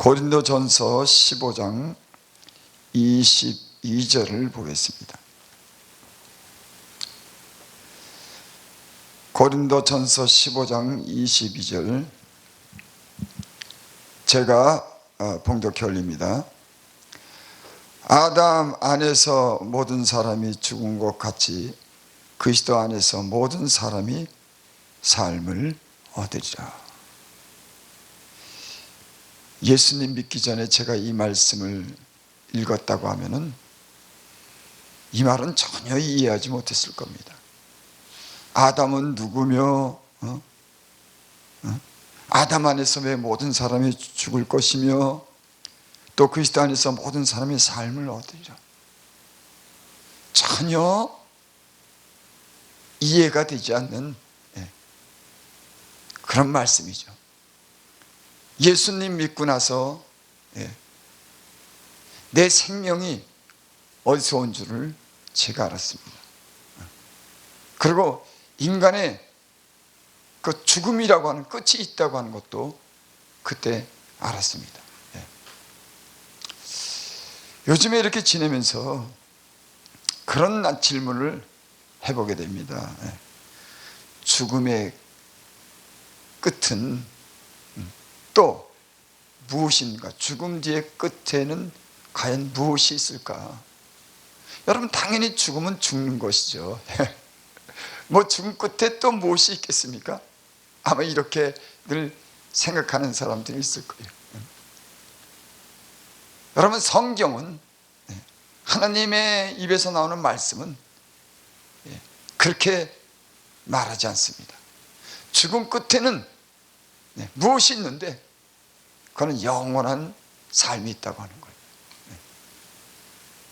고린도전서 15장 22절을 보겠습니다. 고린도전서 15장 22절 제가 봉독해 올립니다. 아담 안에서 모든 사람이 죽은 것 같이 그리스도 안에서 모든 사람이 삶을 얻으리라. 예수님 믿기 전에 제가 이 말씀을 읽었다고 하면은 이 말은 전혀 이해하지 못했을 겁니다. 아담은 누구며 아담 안에서 왜 모든 사람이 죽을 것이며 또 그리스도 안에서 모든 사람이 삶을 얻으리라. 전혀 이해가 되지 않는 그런 말씀이죠. 예수님 믿고 나서 내 생명이 어디서 온 줄을 제가 알았습니다. 그리고 인간의 그 죽음이라고 하는 끝이 있다고 하는 것도 그때 알았습니다. 요즘에 이렇게 지내면서 그런 질문을 해보게 됩니다. 죽음의 끝은 또 무엇인가? 죽음 뒤의 끝에는 과연 무엇이 있을까? 여러분, 당연히 죽음은 죽는 것이죠. 뭐 죽음 끝에 또 무엇이 있겠습니까? 아마 이렇게 늘 생각하는 사람들이 있을 거예요. 여러분, 성경은, 하나님의 입에서 나오는 말씀은 그렇게 말하지 않습니다. 죽음 끝에는 무엇이 있는데 그거는 영원한 삶이 있다고 하는 거예요.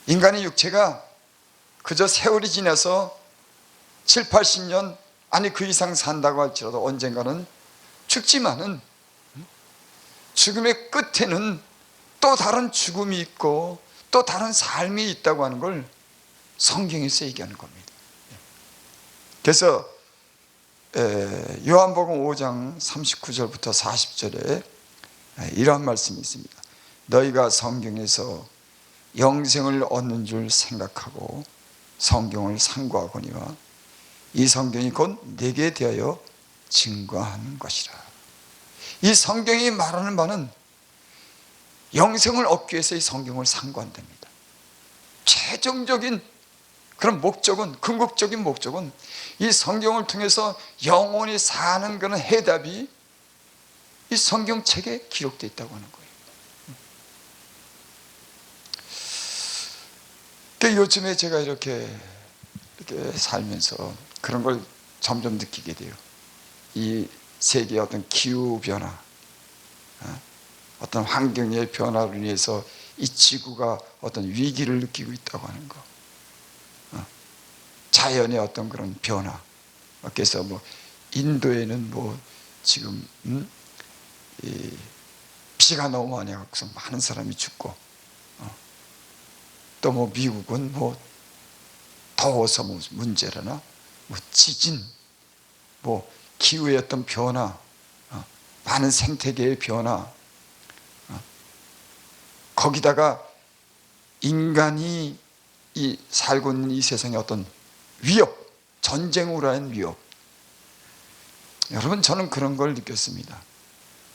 인간의 육체가 그저 세월이 지나서 7, 80년 아니 그 이상 산다고 할지라도 언젠가는 죽지만은 죽음의 끝에는 또 다른 죽음이 있고 또 다른 삶이 있다고 하는 걸 성경에서 얘기하는 겁니다. 그래서 요한복음 5장 39절부터 40절에 이러한 말씀이 있습니다. 너희가 성경에서 영생을 얻는 줄 생각하고 성경을 상고하거니와 이 성경이 곧 내게 대하여 증거하는 것이라. 이 성경이 말하는 바는 영생을 얻기 위해서 이 성경을 상고한답니다. 최종적인 그런 목적은, 궁극적인 목적은 이 성경을 통해서 영원히 사는 그런 해답이 이 성경책에 기록되어 있다고 하는 거예요. 요즘에 제가 이렇게 살면서 그런 걸 점점 느끼게 돼요. 이 세계의 어떤 기후변화, 어떤 환경의 변화로 인해서 이 지구가 어떤 위기를 느끼고 있다고 하는 거, 자연의 어떤 그런 변화. 그래서 뭐 인도에는 뭐 지금 비가 너무 많이 와서 많은 사람이 죽고, 또 뭐 미국은 뭐 더워서 뭐 문제라나 뭐 지진, 뭐 기후의 어떤 변화, 많은 생태계의 변화, 거기다가 인간이 이 살고 있는 이 세상의 어떤 위협, 전쟁으로 하는 위협. 여러분, 저는 그런 걸 느꼈습니다.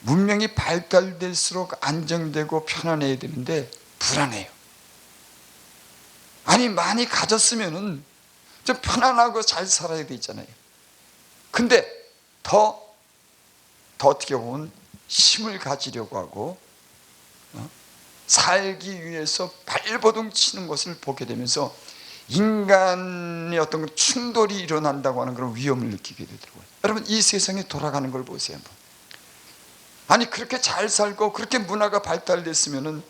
문명이 발달될수록 안정되고 편안해야 되는데 불안해요. 아니, 많이 가졌으면은 좀 편안하고 잘 살아야 되잖아요. 근데 더 어떻게 보면 힘을 가지려고 하고 살기 위해서 발버둥 치는 것을 보게 되면서 인간의 어떤 충돌이 일어난다고 하는 그런 위험을 느끼게 되더라고요. 여러분, 이 세상에 돌아가는 걸 보세요 한번. 아니, 그렇게 잘 살고 그렇게 문화가 발달됐으면은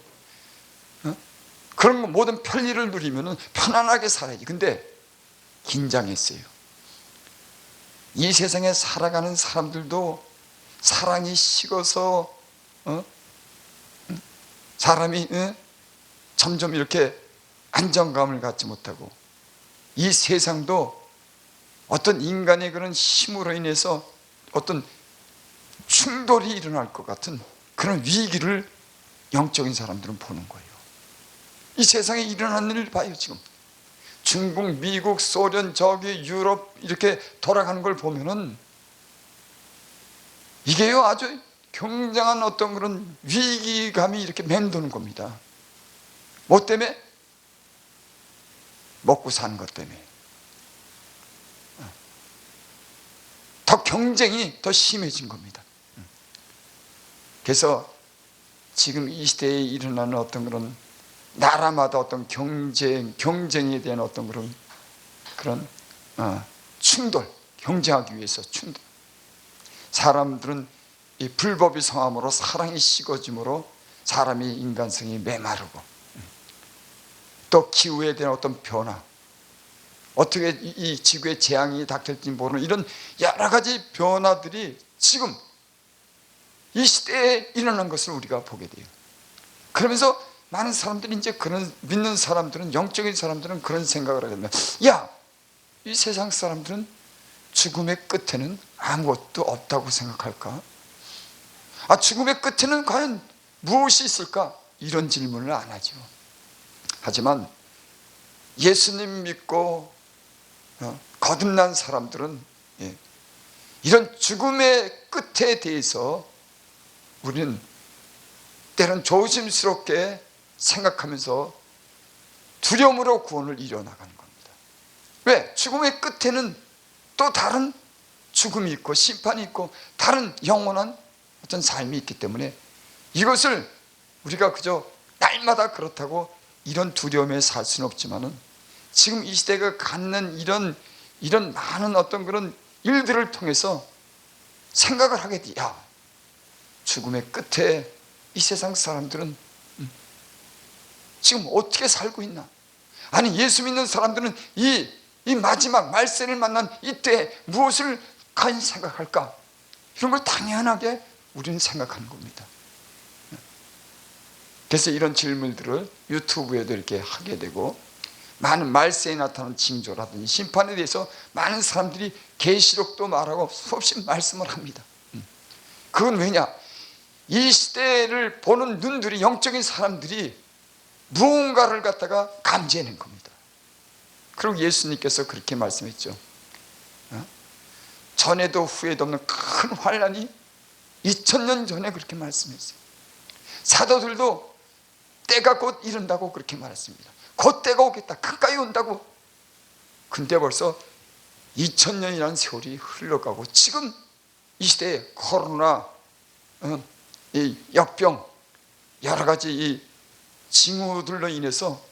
그런 거 모든 편리를 누리면은 편안하게 살아야지. 근데 긴장했어요. 이 세상에 살아가는 사람들도 사랑이 식어서 사람이 점점 이렇게 안정감을 갖지 못하고, 이 세상도 어떤 인간의 그런 힘으로 인해서 어떤 충돌이 일어날 것 같은 그런 위기를 영적인 사람들은 보는 거예요. 이 세상에 일어나는 일을 봐요. 지금 중국, 미국, 소련, 저기 유럽 이렇게 돌아가는 걸 보면은 이게요 아주 굉장한 어떤 그런 위기감이 이렇게 맴도는 겁니다. 뭐 때문에? 먹고 사는 것 때문에. 더 경쟁이 더 심해진 겁니다. 그래서 지금 이 시대에 일어나는 어떤 그런 나라마다 어떤 경쟁에 대한 어떤 그런 충돌, 경쟁하기 위해서 충돌. 사람들은 이 불법의 성함으로 사랑이 식어짐으로 사람의 인간성이 메마르고, 또 기후에 대한 어떤 변화, 어떻게 이 지구의 재앙이 닥칠지 모르는 이런 여러 가지 변화들이 지금 이 시대에 일어난 것을 우리가 보게 돼요. 그러면서 많은 사람들이 이제 그런 믿는 사람들은, 영적인 사람들은 그런 생각을 하게 됩니다. 야, 이 세상 사람들은 죽음의 끝에는 아무것도 없다고 생각할까? 죽음의 끝에는 과연 무엇이 있을까? 이런 질문을 안 하죠. 하지만 예수님 믿고 거듭난 사람들은 이런 죽음의 끝에 대해서 우리는 때론 조심스럽게 생각하면서 두려움으로 구원을 이뤄나가는 겁니다. 왜? 죽음의 끝에는 또 다른 죽음이 있고 심판이 있고 다른 영원한 어떤 삶이 있기 때문에 이것을 우리가 그저 날마다 그렇다고 이런 두려움에 살 수는 없지만은, 지금 이 시대가 갖는 이런 많은 어떤 그런 일들을 통해서 생각을 하게 돼. 야, 죽음의 끝에 이 세상 사람들은 지금 어떻게 살고 있나? 아니, 예수 믿는 사람들은 이 마지막 말세를 만난 이때 무엇을 과연 생각할까? 이런 걸 당연하게 우리는 생각하는 겁니다. 그래서 이런 질문들을 유튜브에도 이렇게 하게 되고, 많은 말세에 나타나는 징조라든지 심판에 대해서 많은 사람들이 계시록도 말하고 수없이 말씀을 합니다. 그건 왜냐? 이 시대를 보는 눈들이, 영적인 사람들이 무언가를 갖다가 감지해낸 겁니다. 그리고 예수님께서 그렇게 말씀했죠. 전에도 후에도 없는 큰 환란이 2000년 전에 그렇게 말씀했어요. 사도들도 때가 곧 이른다고 그렇게 말했습니다. 곧 때가 오겠다, 가까이 온다고. 근데 벌써 2000년이라는 세월이 흘러가고, 지금 이 시대에 코로나, 이 역병, 여러 가지 이 징후들로 인해서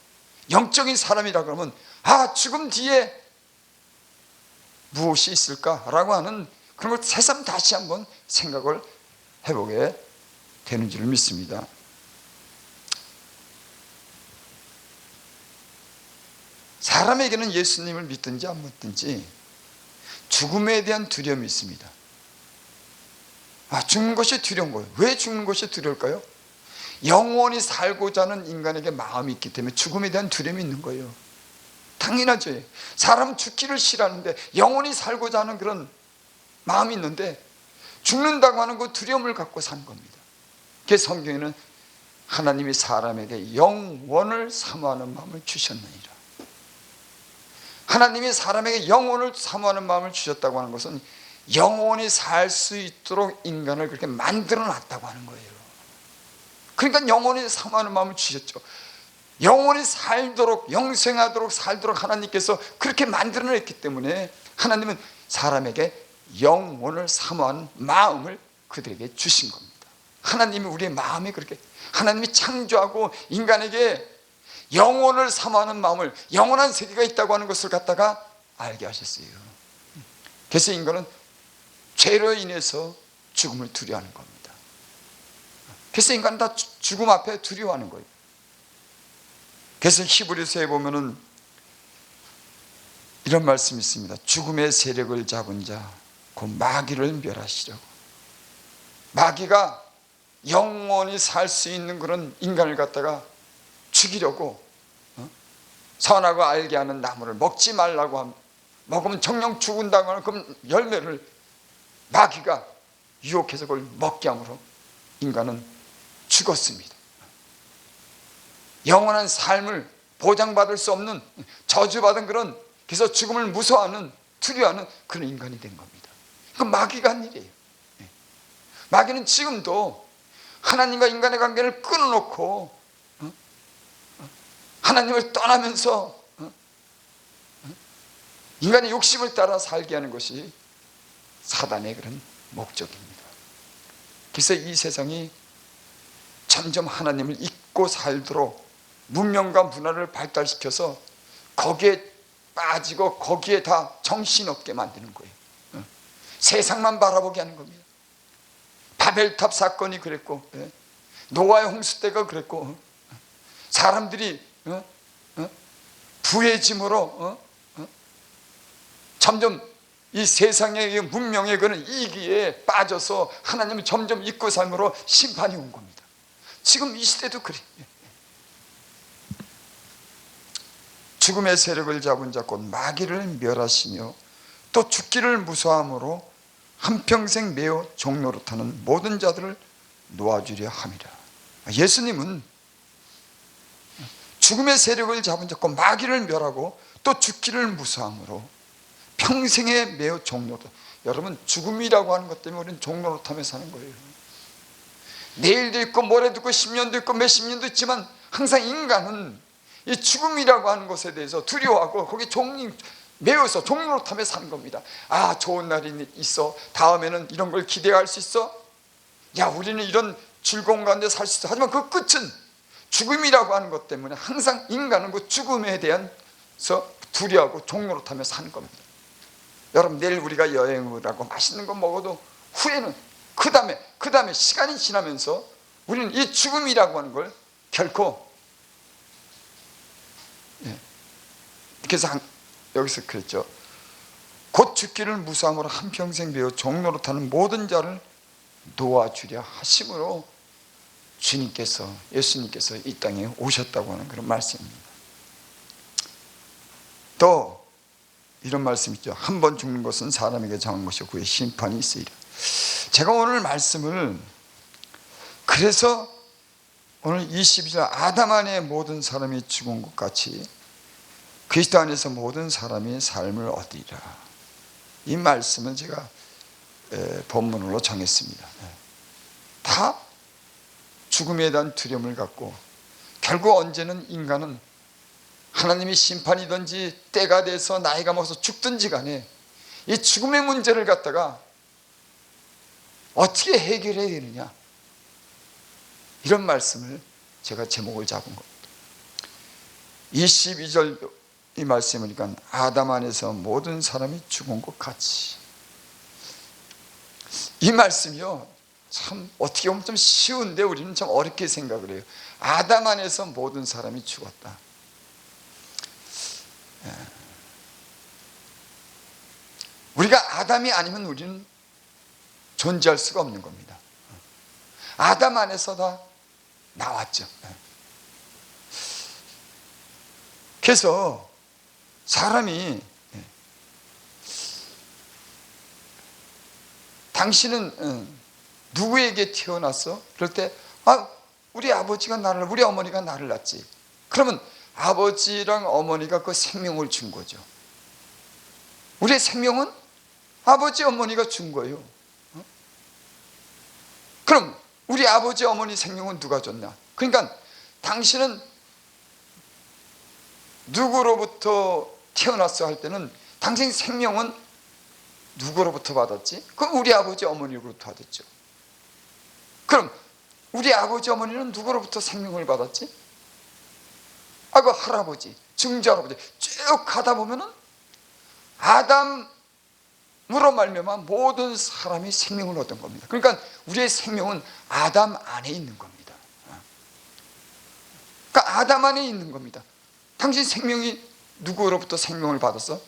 영적인 사람이라 그러면 죽음 뒤에 무엇이 있을까라고 하는 그런 걸 새삼 다시 한번 생각을 해보게 되는 줄 믿습니다. 사람에게는 예수님을 믿든지 안 믿든지 죽음에 대한 두려움이 있습니다. 죽는 것이 두려운 거예요. 왜 죽는 것이 두려울까요? 영원히 살고자 하는 인간에게 마음이 있기 때문에 죽음에 대한 두려움이 있는 거예요. 당연하죠. 사람은 죽기를 싫어하는데 영원히 살고자 하는 그런 마음이 있는데, 죽는다고 하는 그 두려움을 갖고 사는 겁니다. 그래서 성경에는 하나님이 사람에게 영원을 사모하는 마음을 주셨느니라. 하나님이 사람에게 영원을 사모하는 마음을 주셨다고 하는 것은 영원히 살 수 있도록 인간을 그렇게 만들어 놨다고 하는 거예요. 그러니까 영원히 사모하는 마음을 주셨죠. 영원히 살도록, 영생하도록 살도록 하나님께서 그렇게 만들어 냈기 때문에 하나님은 사람에게 영원을 사모하는 마음을 그들에게 주신 겁니다. 하나님이 우리의 마음이 그렇게, 하나님이 창조하고 인간에게 영원을 사모하는 마음을, 영원한 세계가 있다고 하는 것을 갖다가 알게 하셨어요. 그래서 인간은 죄로 인해서 죽음을 두려워하는 겁니다. 그래서 인간은 다 죽음 앞에 두려워하는 거예요. 그래서 히브리서에 보면은 이런 말씀이 있습니다. 죽음의 세력을 잡은 자 곧 마귀를 멸하시려고. 마귀가 영원히 살 수 있는 그런 인간을 갖다가 죽이려고 선하고 알게 하는 나무를 먹지 말라고 합니다. 먹으면 정령 죽은다고 하는 그 열매를 마귀가 유혹해서 그걸 먹게 함으로 인간은 죽었습니다. 영원한 삶을 보장받을 수 없는 저주받은 그런, 그래서 죽음을 무서워하는, 두려워하는 그런 인간이 된 겁니다. 그건 마귀가 한 일이에요. 마귀는 지금도 하나님과 인간의 관계를 끊어놓고 하나님을 떠나면서 인간의 욕심을 따라 살게 하는 것이 사단의 그런 목적입니다. 그래서 이 세상이 점점 하나님을 잊고 살도록 문명과 문화를 발달시켜서 거기에 빠지고 거기에 다 정신없게 만드는 거예요. 세상만 바라보게 하는 겁니다. 바벨탑 사건이 그랬고, 노아의 홍수 때가 그랬고, 사람들이 부해짐으로 점점 이 세상의 문명의 그런 이기에 빠져서 하나님을 점점 잊고 삶으로 심판이 온 겁니다. 지금 이 시대도 그래요. 죽음의 세력을 잡은 자 곧 마귀를 멸하시며 또 죽기를 무서함으로 한평생 매어 종노릇하는 모든 자들을 놓아주려 함이라. 예수님은 죽음의 세력을 잡은 자 곧 마귀를 멸하고 또 죽기를 무서함으로 평생에 매어 종노릇. 여러분, 죽음이라고 하는 것 때문에 우리는 종노릇하며 사는 거예요. 내일도 있고 모레도 있고 10년도 있고 몇십 년도 있지만 항상 인간은 이 죽음이라고 하는 것에 대해서 두려워하고 거기 매여서 종노릇하며 사는 겁니다. 아, 좋은 날이 있어, 다음에는 이런 걸 기대할 수 있어, 야, 우리는 이런 즐거운 가운데 살 수 있어. 하지만 그 끝은 죽음이라고 하는 것 때문에 항상 인간은 그 죽음에 대해서 두려워하고 종노릇하며 사는 겁니다. 여러분, 내일 우리가 여행을 하고 맛있는 거 먹어도 후에는 그 다음에 시간이 지나면서 우리는 이 죽음이라고 하는 걸 결코, 그래서 여기서 그랬죠. 곧 죽기를 무서함으로 한평생 배워 종노릇하는 모든 자를 놓아주려 하심으로 주님께서, 예수님께서 이 땅에 오셨다고 하는 그런 말씀입니다. 또 이런 말씀 있죠. 한 번 죽는 것은 사람에게 정한 것이고 그의 심판이 있으리라. 제가 오늘 말씀을, 그래서 오늘 22절 아담 안에 모든 사람이 죽은 것 같이 그리스도 안에서 모든 사람이 삶을 얻으리라. 이 말씀은 제가 본문으로 정했습니다. 다 죽음에 대한 두려움을 갖고 결국 언제는 인간은 하나님이 심판이든지 때가 돼서 나이가 먹어서 죽든지 간에 이 죽음의 문제를 갖다가 어떻게 해결해야 되느냐, 이런 말씀을 제가 제목을 잡은 겁니다. 22절 이 말씀이니까 아담 안에서 모든 사람이 죽은 것 같이. 이 말씀이요, 참 어떻게 보면 좀 쉬운데 우리는 좀 어렵게 생각을 해요. 아담 안에서 모든 사람이 죽었다. 우리가 아담이 아니면 우리는 존재할 수가 없는 겁니다. 아담 안에서 다 나왔죠. 그래서 사람이, 당신은 누구에게 태어났어? 그럴 때, 우리 아버지가 우리 어머니가 나를 낳지. 그러면 아버지랑 어머니가 그 생명을 준 거죠. 우리의 생명은 아버지 어머니가 준 거예요. 그럼 우리 아버지 어머니 생명은 누가 줬나? 그러니까 당신은 누구로부터 태어났어 할 때는 당신 생명은 누구로부터 받았지? 그럼 우리 아버지 어머니로부터 받았죠. 그럼 우리 아버지 어머니는 누구로부터 생명을 받았지? 그 할아버지, 증조할아버지 쭉 가다 보면은 아담으로 말미암아 모든 사람이 생명을 얻은 겁니다. 그러니까 우리의 생명은 아담 안에 있는 겁니다. 그러니까 아담 안에 있는 겁니다. 당신 생명이 누구로부터 생명을 받았어?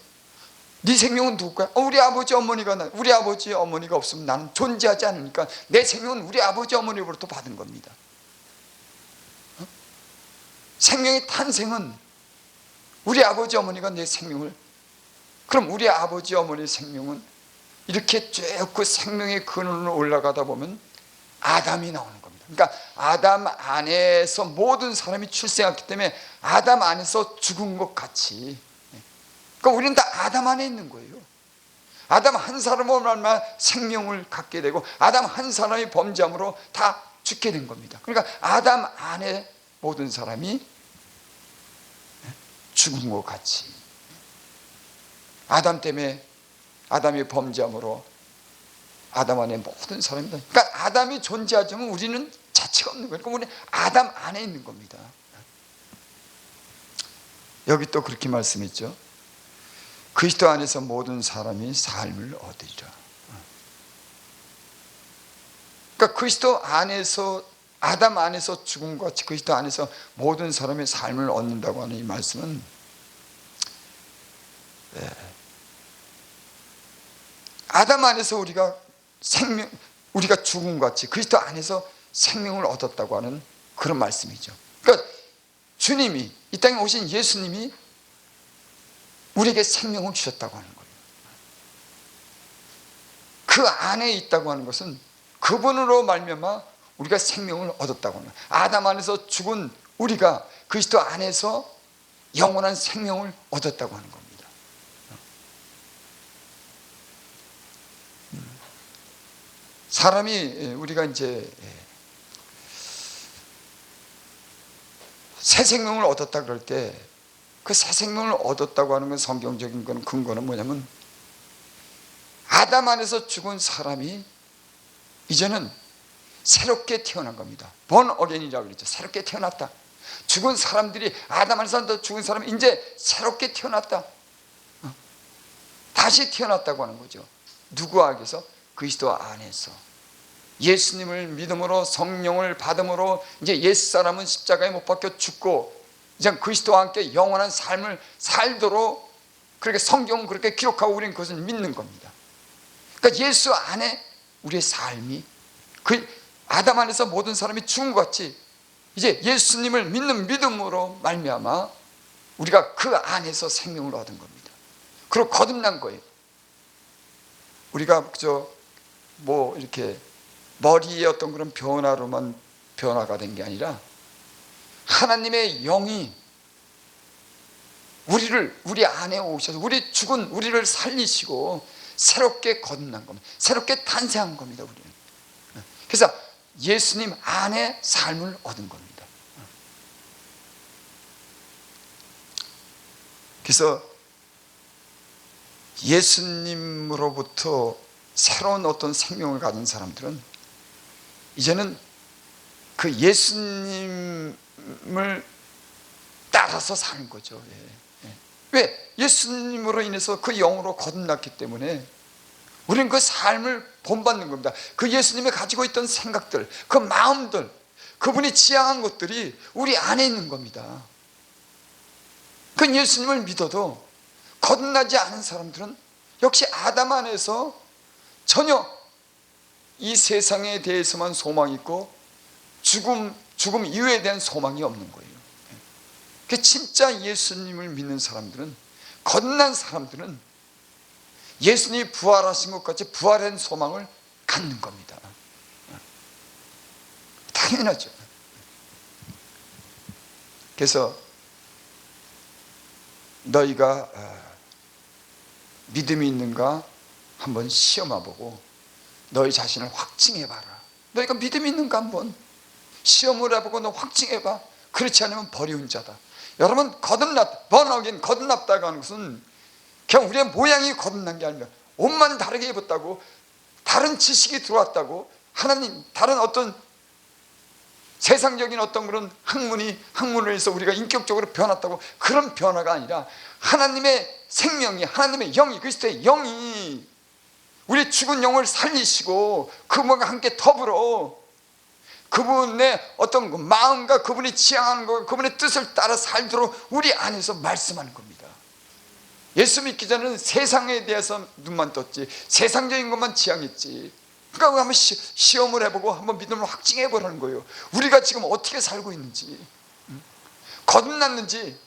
네 생명은 누구 거야? 우리 아버지 어머니가, 우리 아버지 어머니가 없으면 나는 존재하지 않으니까 내 생명은 우리 아버지 어머니로부터 받은 겁니다. 생명의 탄생은 우리 아버지 어머니가 내 생명을, 그럼 우리 아버지 어머니의 생명은 이렇게 쭉 그 생명의 근원으로 올라가다 보면 아담이 나오는 겁니다. 그러니까 아담 안에서 모든 사람이 출생했기 때문에 아담 안에서 죽은 것 같이, 그러니까 우리는 다 아담 안에 있는 거예요. 아담 한 사람으로 말미암아 생명을 갖게 되고 아담 한 사람이 범죄함으로 다 죽게 된 겁니다. 그러니까 아담 안에 모든 사람이 죽은 것 같이, 아담 때문에 아담이 범죄함으로 아담 안에 모든 사람이, 그러니까 아담이 존재하지만 우리는 자체가 없는 거예요. 그러니까 우리는 아담 안에 있는 겁니다. 여기 또 그렇게 말씀했죠. 그리스도 안에서 모든 사람이 삶을 얻으리라. 그러니까 그리스도 안에서, 아담 안에서 죽은 것 같이 그리스도 안에서 모든 사람의 삶을 얻는다고 하는 이 말씀은, 아담 안에서 우리가 죽은 것 같이 그리스도 안에서 생명을 얻었다고 하는 그런 말씀이죠. 그러니까 주님이, 이 땅에 오신 예수님이 우리에게 생명을 주셨다고 하는 거예요. 그 안에 있다고 하는 것은 그분으로 말미암아 우리가 생명을 얻었다고 하는 거예요. 아담 안에서 죽은 우리가 그리스도 안에서 영원한 생명을 얻었다고 하는 겁니다. 사람이, 우리가 이제 새 생명을 얻었다 그럴 때, 그 새 생명을 얻었다고 하는 건, 성경적인 건, 근거는 뭐냐면 아담 안에서 죽은 사람이 이제는 새롭게 태어난 겁니다. 본 어게인이라고 그러죠. 새롭게 태어났다. 죽은 사람들이, 아담 안에서 죽은 사람이 이제 새롭게 태어났다. 다시 태어났다고 하는 거죠. 누구 안에서? 그리스도 안에서. 예수님을 믿음으로 성령을 받음으로 이제 옛사람은 십자가에 못 박혀 죽고 이제 그리스도와 함께 영원한 삶을 살도록, 그렇게 성경은 그렇게 기록하고 우리는 그것을 믿는 겁니다. 그러니까 예수 안에 우리의 삶이, 그 아담 안에서 모든 사람이 죽은 것 같이 이제 예수님을 믿는 믿음으로 말미암아 우리가 그 안에서 생명을 얻은 겁니다. 그리고 거듭난 거예요. 우리가 그저 뭐 이렇게 머리의 어떤 그런 변화로만 변화가 된 게 아니라 하나님의 영이 우리 안에 오셔서 우리 죽은 우리를 살리시고 새롭게 거듭난 겁니다. 새롭게 탄생한 겁니다. 우리는. 그래서 예수님 안에 삶을 얻은 겁니다. 그래서 예수님으로부터 새로운 어떤 생명을 가진 사람들은 이제는 그 예수님을 따라서 사는 거죠. 왜? 예수님으로 인해서 그 영으로 거듭났기 때문에 우리는 그 삶을 본받는 겁니다. 그 예수님이 가지고 있던 생각들, 그 마음들, 그분이 지향한 것들이 우리 안에 있는 겁니다. 그 예수님을 믿어도 거듭나지 않은 사람들은 역시 아담 안에서 전혀 이 세상에 대해서만 소망이 있고 죽음 이후에 대한 소망이 없는 거예요. 그 진짜 예수님을 믿는 사람들은, 거듭난 사람들은 예수님이 부활하신 것 같이 부활한 소망을 갖는 겁니다. 당연하죠. 그래서 너희가 믿음이 있는가 한번 시험해보고 너희 자신을 확증해봐라. 너희가 믿음이 있는가 한번 시험을 해보고 너 확증해봐. 그렇지 않으면 버리운 자다. 여러분, 거듭났다고 하는 것은 그냥 우리의 모양이 거듭난 게 아니라 옷만 다르게 입었다고, 다른 지식이 들어왔다고, 하나님 다른 어떤 세상적인 어떤 그런 학문을 해서 우리가 인격적으로 변했다고, 그런 변화가 아니라 하나님의 생명이, 하나님의 영이, 그리스도의 영이 우리 죽은 영을 살리시고 그분과 함께 더불어 그분의 어떤 마음과 그분이 지향하는 것, 그분의 뜻을 따라 살도록 우리 안에서 말씀하는 겁니다. 예수 믿기 전에는 세상에 대해서 눈만 떴지, 세상적인 것만 지향했지. 그러니까 한번 시험을 해보고 한번 믿음을 확증해보라는 거예요. 우리가 지금 어떻게 살고 있는지, 거듭났는지,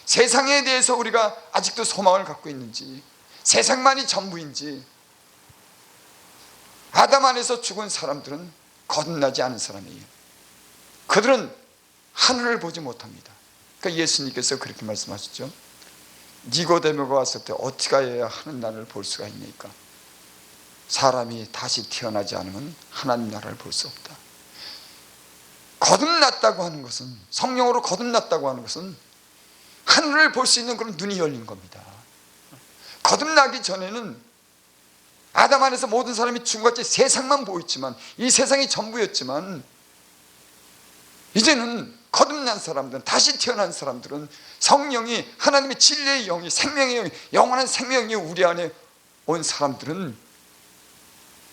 세상에 대해서 우리가 아직도 소망을 갖고 있는지, 세상만이 전부인지. 아담 안에서 죽은 사람들은 거듭나지 않은 사람이에요. 그들은 하늘을 보지 못합니다. 그러니까 예수님께서 그렇게 말씀하셨죠. 니고데모가 왔을 때 어떻게 해야 하는 나라를 볼 수가 있니까? 사람이 다시 태어나지 않으면 하나님 나라를 볼 수 없다. 거듭났다고 하는 것은, 성령으로 거듭났다고 하는 것은 하늘을 볼 수 있는 그런 눈이 열린 겁니다. 거듭나기 전에는 아담 안에서 모든 사람이 죽음같이 세상만 보였지만, 이 세상이 전부였지만, 이제는 거듭난 사람들은, 다시 태어난 사람들은 성령이, 하나님의 진리의 영이, 생명의 영이, 영원한 생명이 우리 안에 온 사람들은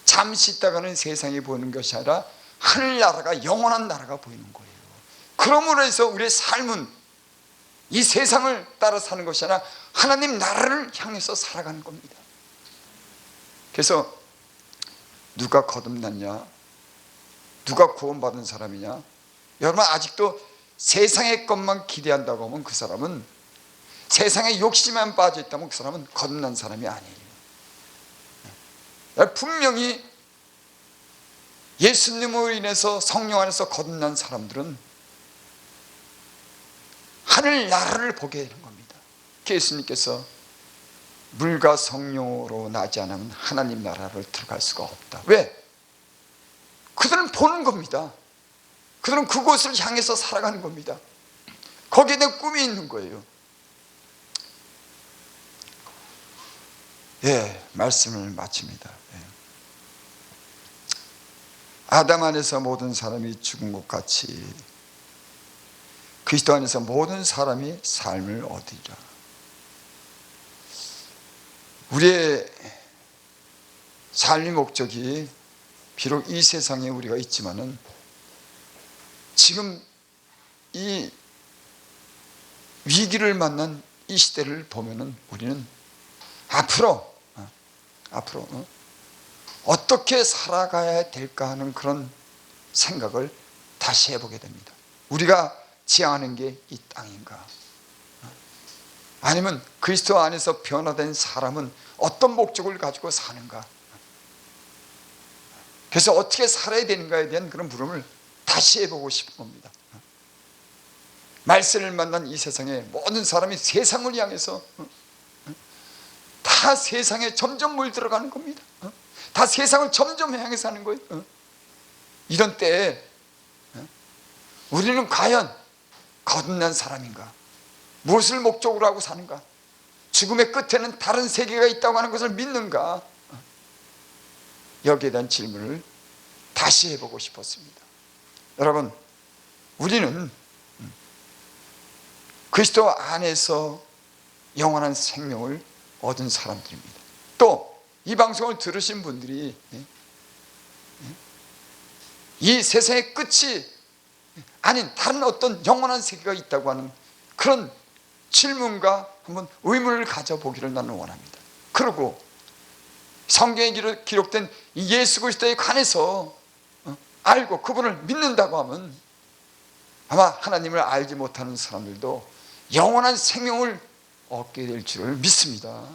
잠시 있다가는 세상이 보이는 것이 아니라 하늘나라가, 영원한 나라가 보이는 거예요. 그러므로 해서 우리의 삶은 이 세상을 따라 사는 것이 아니라 하나님 나라를 향해서 살아가는 겁니다. 그래서 누가 거듭났냐, 누가 구원받은 사람이냐, 여러분 아직도 세상의 것만 기대한다고 하면 그 사람은, 세상의 욕심만 빠져있다면 그 사람은 거듭난 사람이 아니에요. 분명히 예수님으로 인해서 성령 안에서 거듭난 사람들은 하늘 나라를 보게 되는 겁니다. 예수님께서 물과 성령으로 나지 않으면 하나님 나라를 들어갈 수가 없다. 왜? 그들은 보는 겁니다. 그들은 그곳을 향해서 살아가는 겁니다. 거기에 대한 꿈이 있는 거예요. 예, 말씀을 마칩니다. 예. 아담 안에서 모든 사람이 죽은 것 같이 그리스도 안에서 모든 사람이 삶을 얻으리라. 우리의 삶의 목적이 비록 이 세상에 우리가 있지만은, 지금 이 위기를 만난 이 시대를 보면은 우리는 앞으로 어떻게 살아가야 될까 하는 그런 생각을 다시 해보게 됩니다. 우리가 지향하는 게 이 땅인가? 아니면 그리스도 안에서 변화된 사람은 어떤 목적을 가지고 사는가? 그래서 어떻게 살아야 되는가에 대한 그런 물음을 다시 해보고 싶은 겁니다. 말세를 만난 이 세상에 모든 사람이 세상을 향해서 다 세상에 점점 물들어가는 겁니다. 다 세상을 점점 향해서 하는 거예요. 이런 때에 우리는 과연 거듭난 사람인가? 무엇을 목적으로 하고 사는가? 죽음의 끝에는 다른 세계가 있다고 하는 것을 믿는가? 여기에 대한 질문을 다시 해보고 싶었습니다. 여러분, 우리는 그리스도 안에서 영원한 생명을 얻은 사람들입니다. 또 이 방송을 들으신 분들이 이 세상의 끝이 아닌 다른 어떤 영원한 세계가 있다고 하는 그런 질문과 한번 의문을 가져보기를 나는 원합니다. 그리고 성경에 기록된 이 예수 그리스도에 관해서 알고 그분을 믿는다고 하면 아마 하나님을 알지 못하는 사람들도 영원한 생명을 얻게 될 줄을 믿습니다.